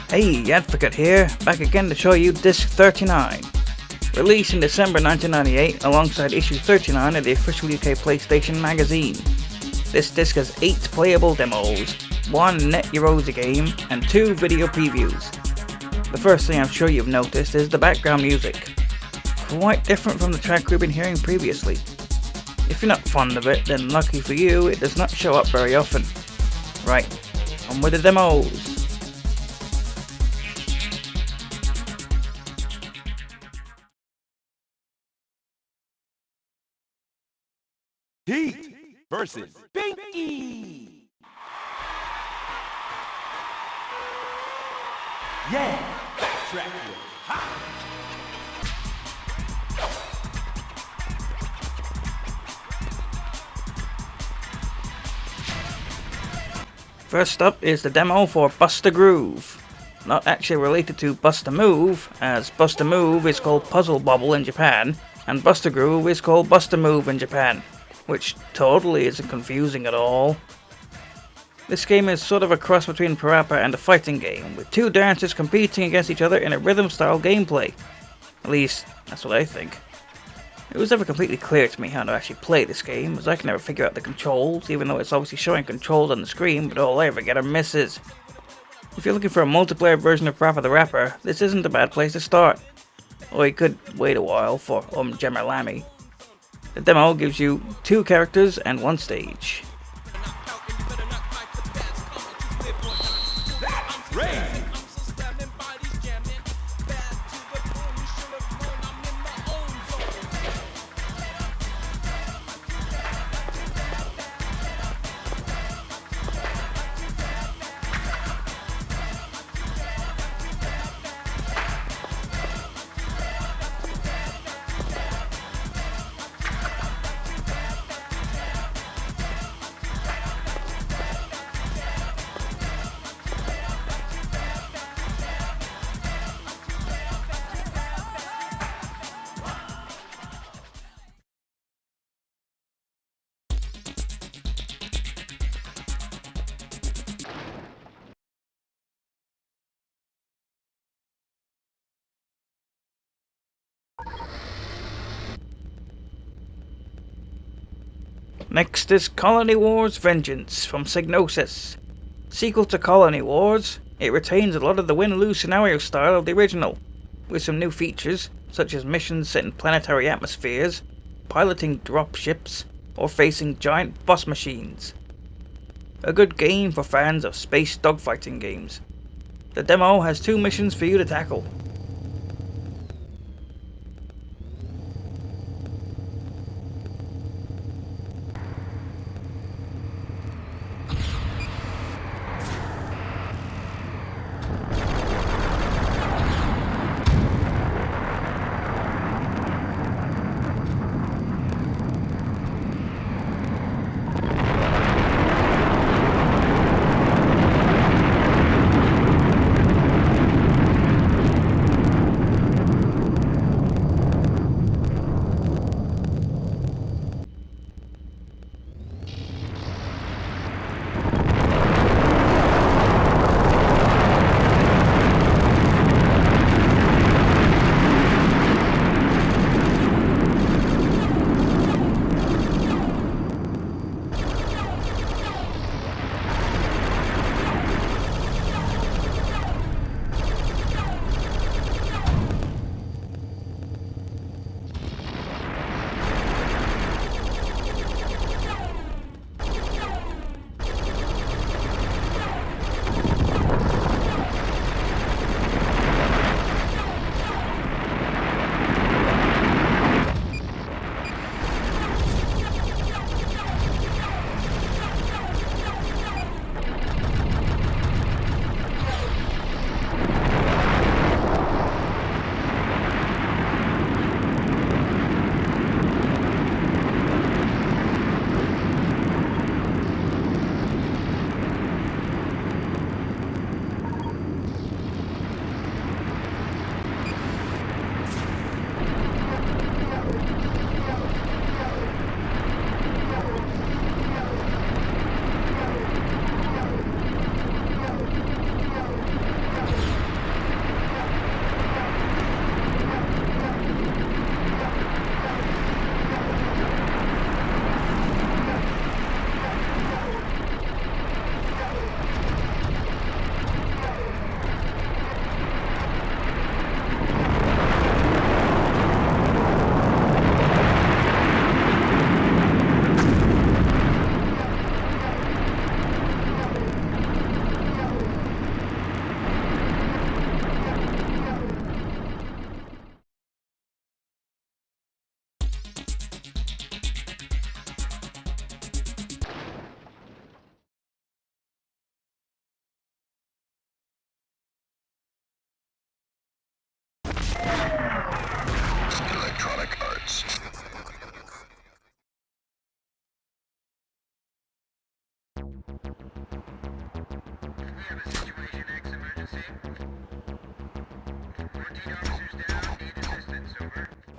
Hey, Advocate here, back again to show you Disc 39. Released in December 1998 alongside issue 39 of the official UK PlayStation magazine. This disc has 8 playable demos, 1 net Yaroze game, and 2 video previews. The first thing I'm sure you've noticed is the background music. Quite different from the track we've been hearing previously. If you're not fond of it, then lucky for you, it does not show up very often. Right, on with the demos. Heat versus Binky. Yeah, backtrack with hot. First up is the demo for Bust a Groove. Not actually related to Bust a Move, as Bust a Move is called Puzzle Bobble in Japan, and Bust a Groove is called Bust a Move in Japan, which totally isn't confusing at all. This game is sort of a cross between Parappa and a fighting game, with 2 dancers competing against each other in a rhythm-style gameplay. At least, that's what I think. It was never completely clear to me how to actually play this game, as I can never figure out the controls, even though it's obviously showing controls on the screen, but all I ever get are misses. If you're looking for a multiplayer version of Parappa the Rapper, this isn't a bad place to start. Or you could wait a while for Gemerlami. The demo gives you 2 characters and 1 stage. Ray. Next is Colony Wars Vengeance from Psygnosis. Sequel to Colony Wars, it retains a lot of the win-lose scenario style of the original, with some new features such as missions set in planetary atmospheres, piloting dropships, or facing giant boss machines. A good game for fans of space dogfighting games. The demo has 2 missions for you to tackle.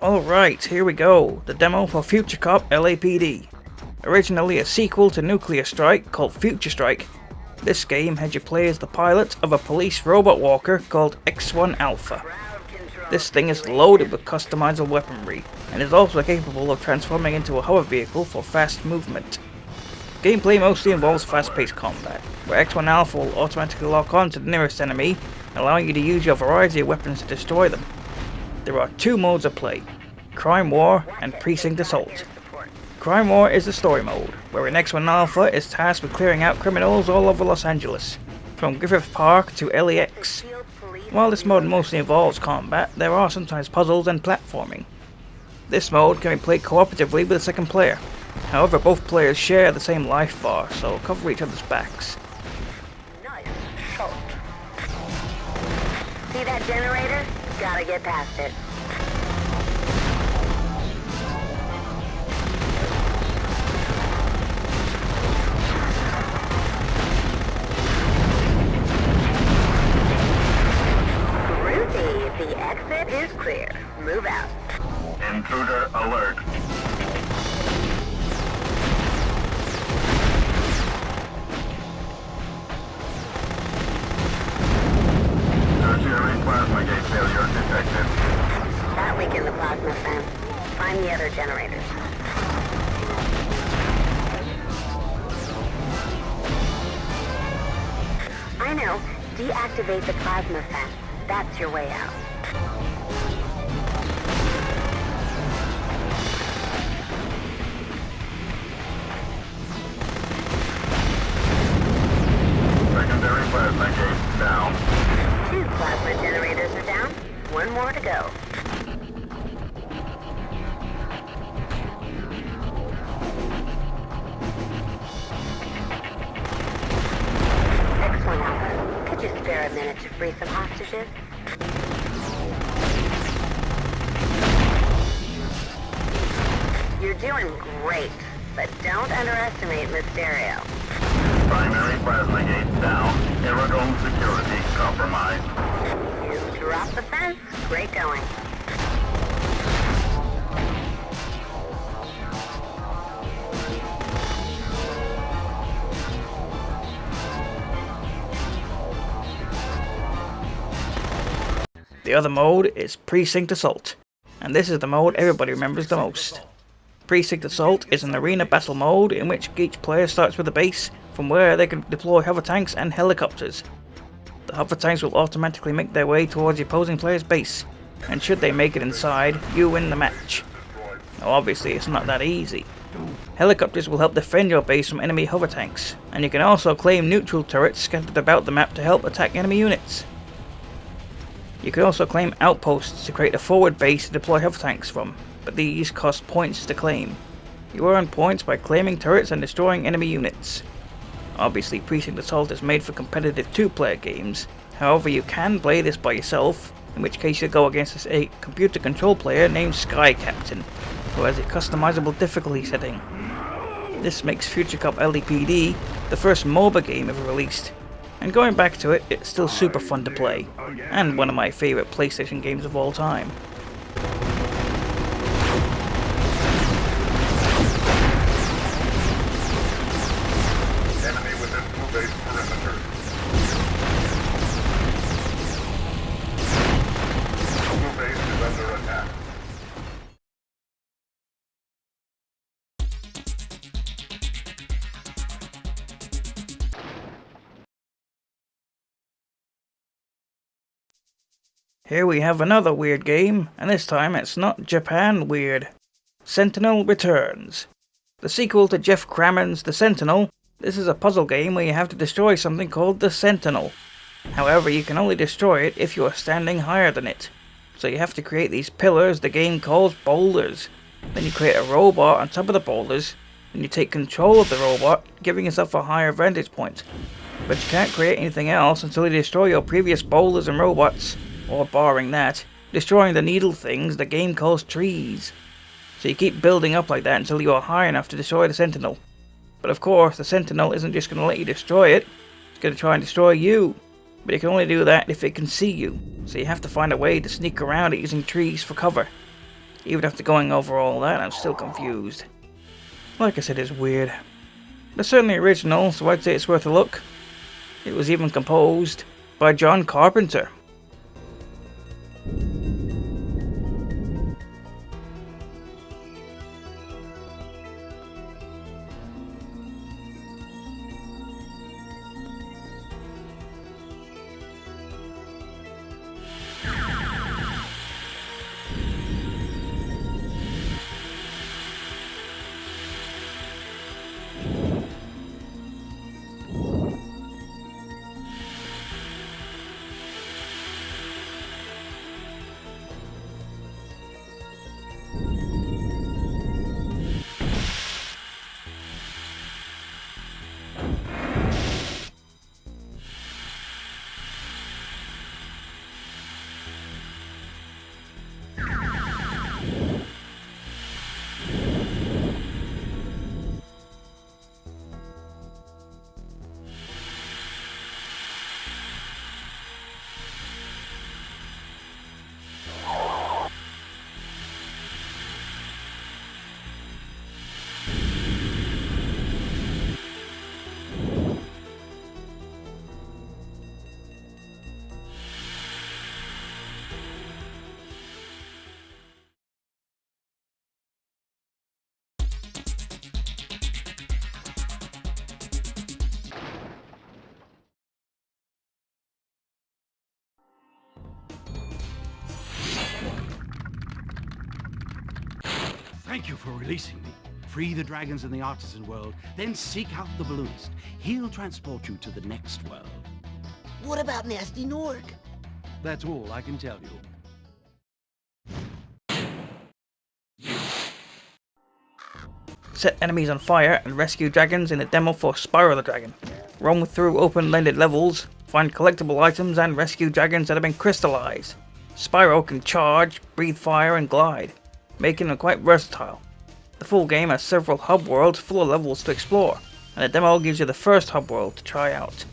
Alright, here we go. The demo for Future Cop L.A.P.D. Originally a sequel to Nuclear Strike called Future Strike, this game had you play as the pilot of a police robot walker called X1 Alpha. This thing is loaded with customizable weaponry, and is also capable of transforming into a hover vehicle for fast movement. Gameplay mostly involves fast-paced combat, where X1 Alpha will automatically lock on to the nearest enemy, allowing you to use your variety of weapons to destroy them. There are two modes of play, Crime War and Precinct Assault. Crime War is the story mode, wherein X1 Alpha is tasked with clearing out criminals all over Los Angeles, from Griffith Park to LAX. While this mode mostly involves combat, there are sometimes puzzles and platforming. This mode can be played cooperatively with a second player. However, both players share the same life bar, so cover each other's backs. Nice shot. See that generator? Gotta get past it. Ruthie, the exit is clear. Move out. Intruder alert. Tertiary plasma gate failure detected. That weakened the plasma fence. Find the other generators. I know. Deactivate the plasma fence. That's your way out. Secondary plasma gate down. 2 plasma generators are down. 1 more to go. X1 Alpha, could you spare a minute to free some hostages? You're doing great, but don't underestimate Mysterio. Primary plasma gate down. Aerodrome security compromised. You drop the fence. Great going. The other mode is Precinct Assault, and this is the mode everybody remembers the most. Precinct Assault is an arena battle mode in which each player starts with a base from where they can deploy hover tanks and helicopters. The hover tanks will automatically make their way towards the opposing player's base, and should they make it inside, you win the match. Now obviously it's not that easy. Helicopters will help defend your base from enemy hover tanks, and you can also claim neutral turrets scattered about the map to help attack enemy units. You can also claim outposts to create a forward base to deploy hover tanks from, but these cost points to claim. You earn points by claiming turrets and destroying enemy units. Obviously Precinct Assault is made for competitive 2-player games, however you can play this by yourself, in which case you'll go against a computer control player named Sky Captain, who has a customizable difficulty setting. This makes Future Cop L.A.P.D. the first MOBA game ever released, and going back to it, it's still super fun to play, and one of my favourite PlayStation games of all time. Enemy within blue base perimeter. Blue base is under attack. Here we have another weird game, and this time it's not Japan weird. Sentinel Returns. The sequel to Jeff Cramman's The Sentinel, this is a puzzle game where you have to destroy something called the Sentinel. However, you can only destroy it if you are standing higher than it. So you have to create these pillars the game calls boulders. Then you create a robot on top of the boulders, and you take control of the robot, giving yourself a higher vantage point. But you can't create anything else until you destroy your previous boulders and robots, or barring that, destroying the needle things the game calls trees. So you keep building up like that until you are high enough to destroy the Sentinel. But of course, the Sentinel isn't just going to let you destroy it, it's going to try and destroy you. But it can only do that if it can see you, so you have to find a way to sneak around it using trees for cover. Even after going over all that, I'm still confused. Like I said, it's weird. But certainly original, so I'd say it's worth a look. It was even composed by John Carpenter. Thank you for releasing me. Free the dragons in the artisan world, then seek out the balloonist. He'll transport you to the next world. What about Nasty Norg? That's all I can tell you. Set enemies on fire and rescue dragons in the demo for Spyro the Dragon. Roam through open-ended levels, find collectible items and rescue dragons that have been crystallized. Spyro can charge, breathe fire and glide, making him quite versatile. The full game has several hub worlds full of levels to explore, and the demo gives you the first hub world to try out.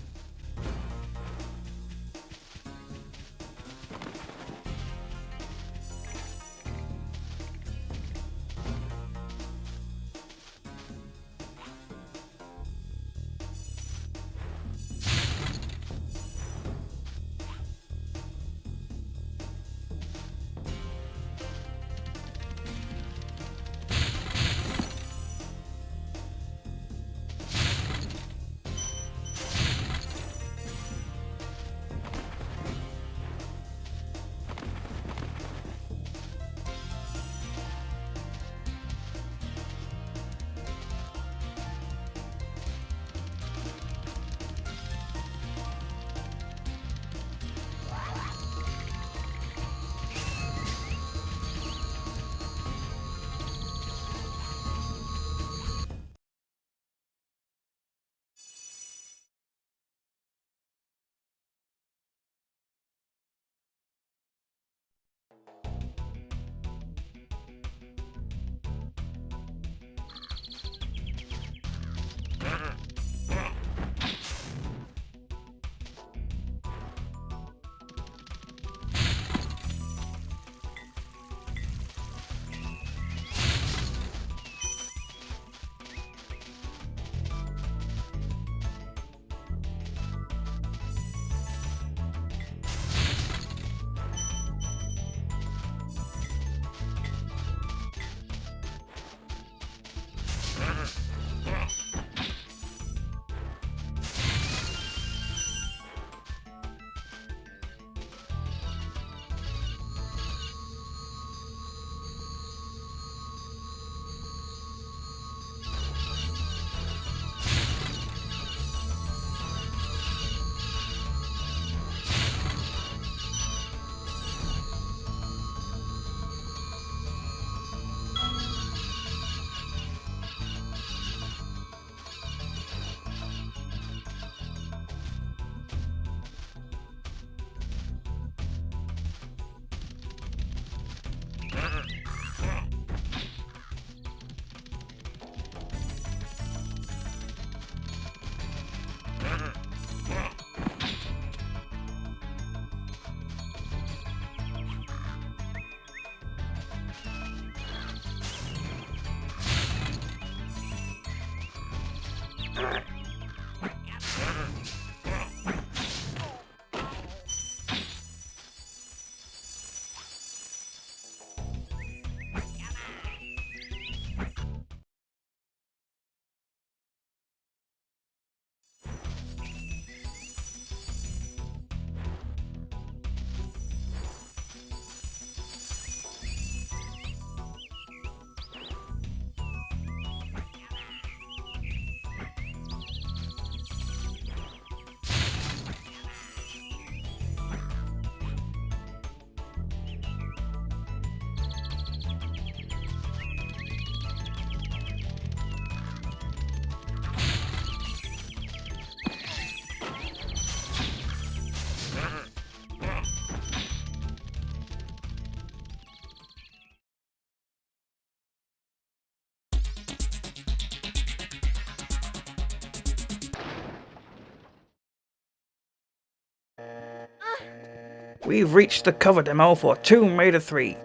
we've reached the cover demo for Tomb Raider 3.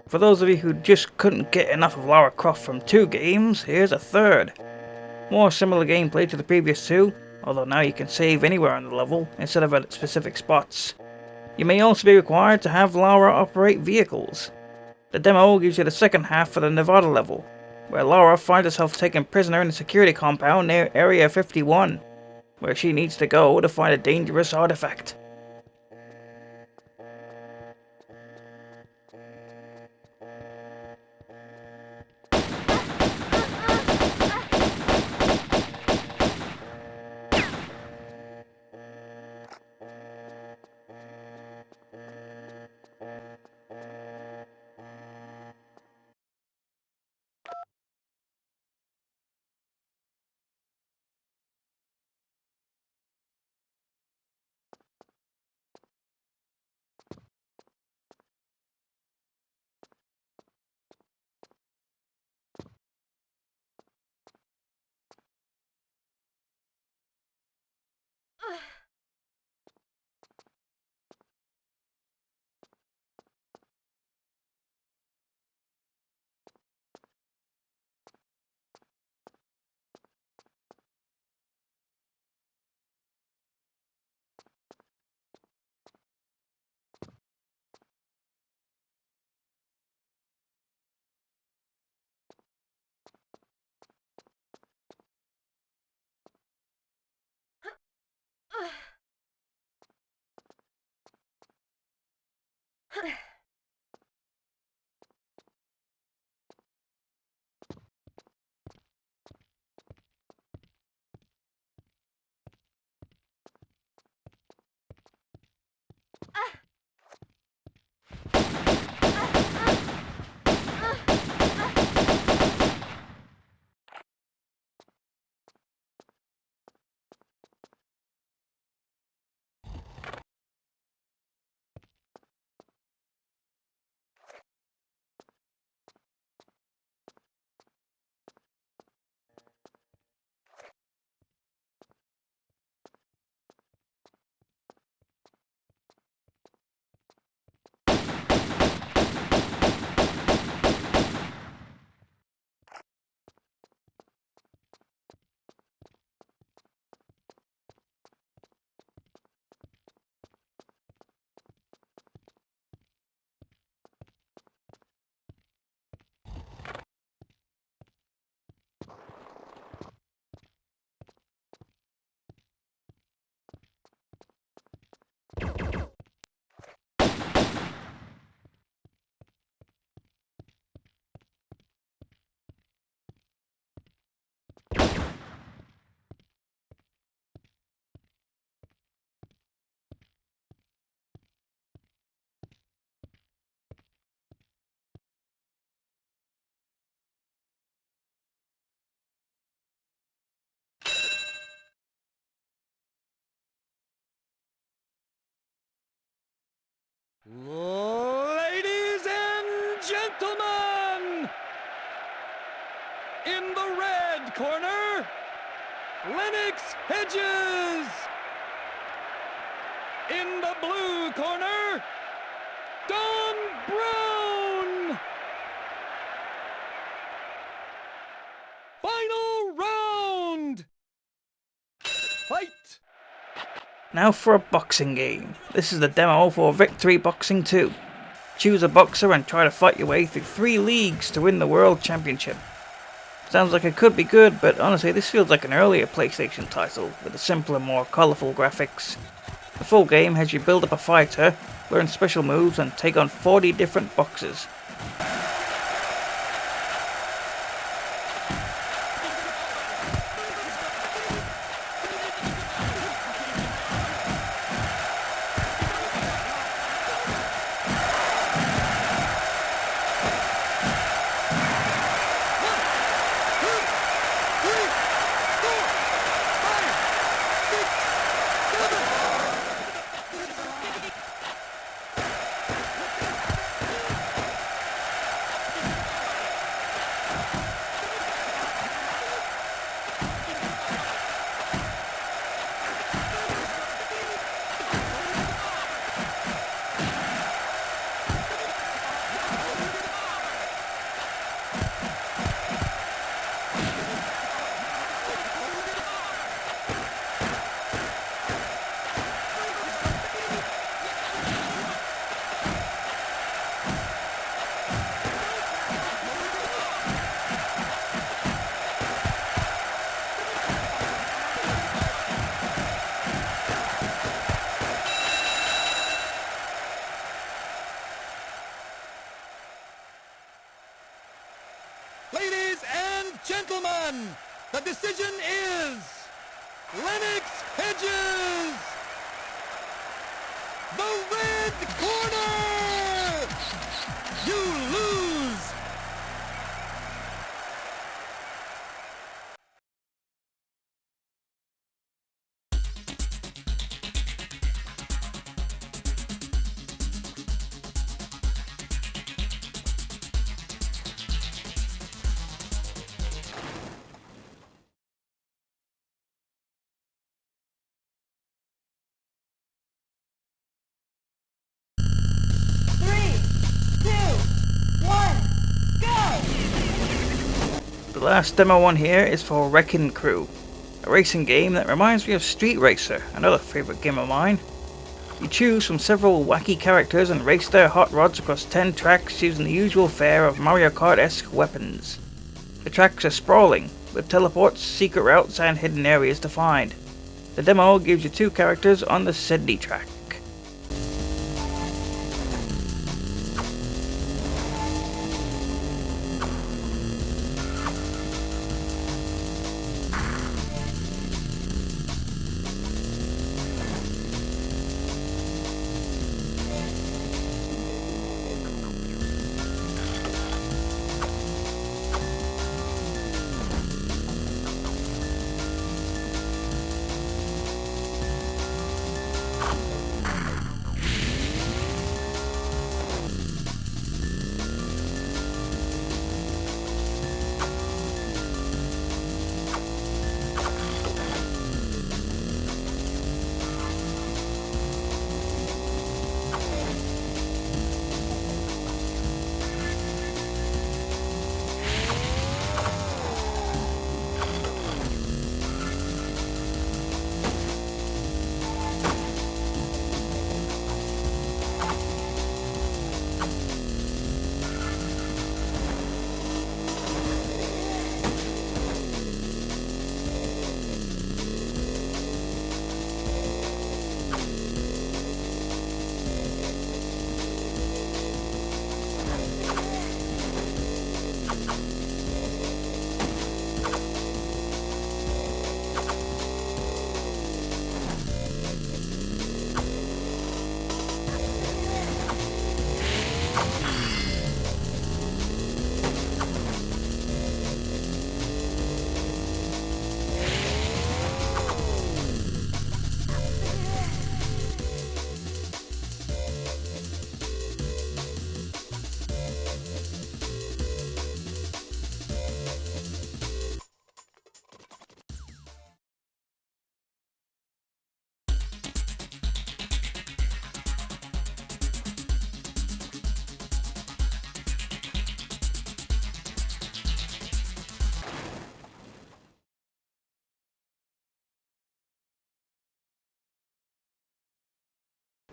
For those of you who just couldn't get enough of Lara Croft from 2 games, here's a third. More similar gameplay to the previous 2, although now you can save anywhere on the level instead of at specific spots. You may also be required to have Lara operate vehicles. The demo gives you the second half for the Nevada level, where Lara finds herself taken prisoner in a security compound near Area 51, where she needs to go to find a dangerous artifact. Ladies and gentlemen, in the red corner, Lennox Hedges. In the blue corner, Don Brown. Final round. Fight. Now for a boxing game. This is the demo for Victory Boxing 2. Choose a boxer and try to fight your way through 3 leagues to win the World Championship. Sounds like it could be good, but honestly this feels like an earlier PlayStation title with a simpler, more colourful graphics. The full game has you build up a fighter, learn special moves and take on 40 different boxers. Phoenix Hedges! The red corner! You lose! The last demo on here is for Wreckin Crew, a racing game that reminds me of Street Racer, another favourite game of mine. You choose from several wacky characters and race their hot rods across 10 tracks using the usual fare of Mario Kart-esque weapons. The tracks are sprawling, with teleports, secret routes and hidden areas to find. The demo gives you 2 characters on the Sydney track.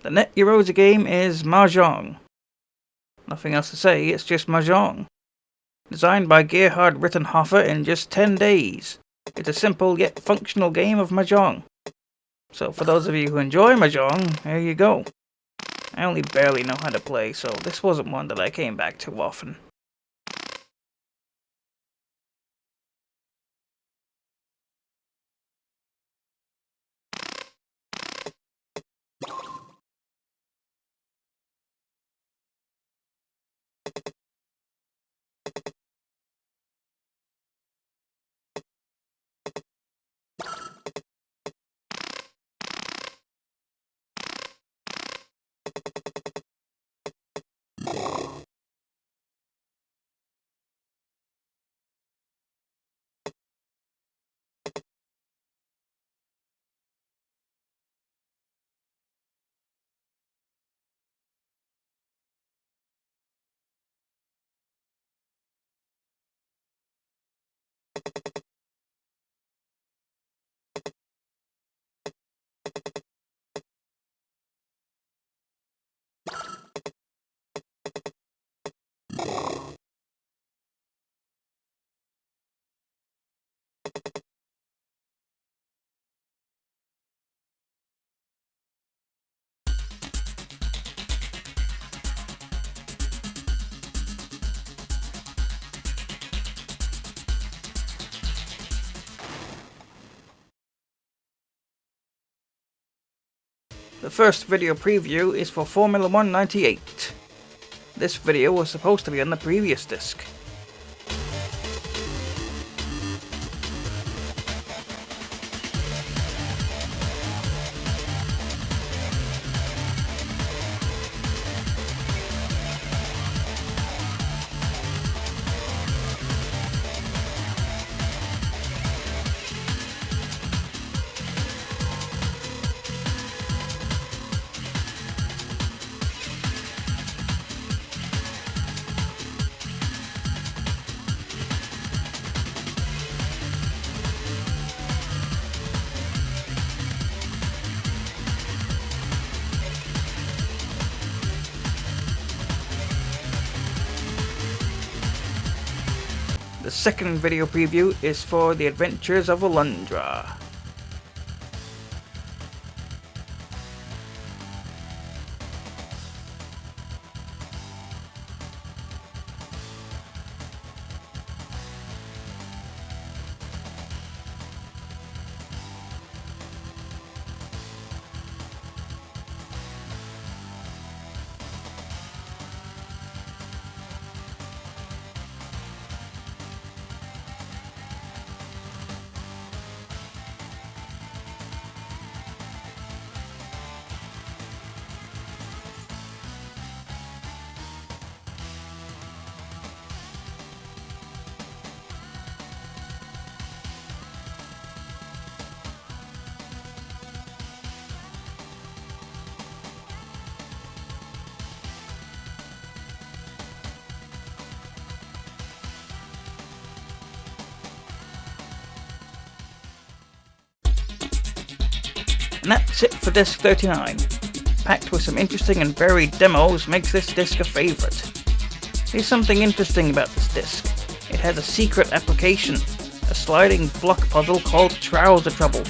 The net Yaroze game is Mah Jongg. Nothing else to say, it's just Mah Jongg. Designed by Gerhard Rittenhofer in just 10 days. It's a simple yet functional game of Mahjong. So for those of you who enjoy Mahjong, there you go. I only barely know how to play, so this wasn't one that I came back to often. The first video preview is for Formula 1 98. This video was supposed to be on the previous disc. The second video preview is for The Adventures of Alundra. And that's it for disc 39. Packed with some interesting and varied demos makes this disc a favourite. Here's something interesting about this disc. It has a secret application, a sliding block puzzle called Trouser Trouble.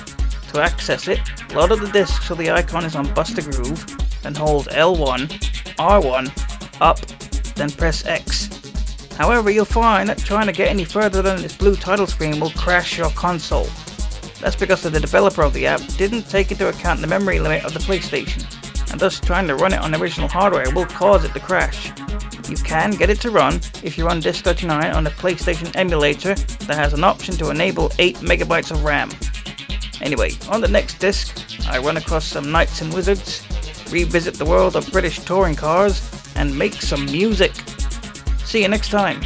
To access it, load up the disc so the icon is on Buster Groove, then hold L1, R1, up, then press X. However, you'll find that trying to get any further than this blue title screen will crash your console. That's because the developer of the app didn't take into account the memory limit of the PlayStation, and thus trying to run it on original hardware will cause it to crash. You can get it to run if you run Disk 39 on a PlayStation emulator that has an option to enable 8 MB of RAM. Anyway, on the next disc, I run across some knights and wizards, revisit the world of British touring cars, and make some music. See you next time.